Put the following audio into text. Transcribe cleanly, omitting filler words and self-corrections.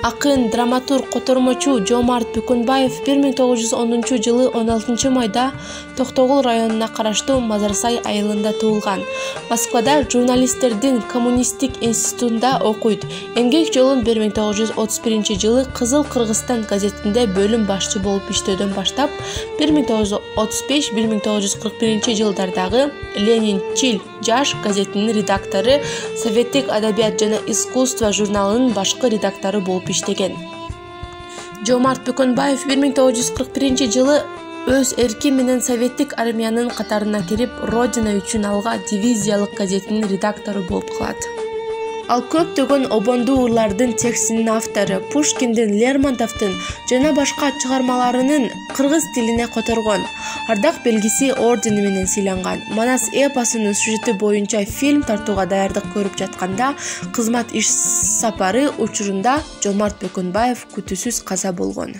Акын, драматург, котормочу Жомарт Бөкөнбаев 1910-жылы 16-майда Токтогул районуна караштуу Мазарсай айылында туулган. Москвада журналисттердин коммунисттик институтунда окуйт. Эмгек жолун 1931-жылы Кызыл Кыргызстан газетинде бөлүм башчы болуп иштөөдөн баштап, 1935-1941 жылдардагы Ленинчил жаш газетинин редактору, Советтик адабият жана искусство журналынын башкы редактору болуп иштеген. Жомарт Бөкөнбаев 1941-жылы өз эрки менен Советтик армиянын катарына кирип, Родина үчүн алга дивизиялык газетинин редактору болуп калат. Ал көптөгөн обондуу урлардын текстинин автору, Пушкиндин, Лермонтовдун жана башка чыгармаларынын кыргыз тилине которгон. Ардак белгиси ордени менен сыйланган. Манас эпосунун сюжети боюнча фильм тартууга даярдык көрүп жатканда, кызмат иш сапары учурунда Жомарт Бөкөнбаев күтүүсүз каза болгон.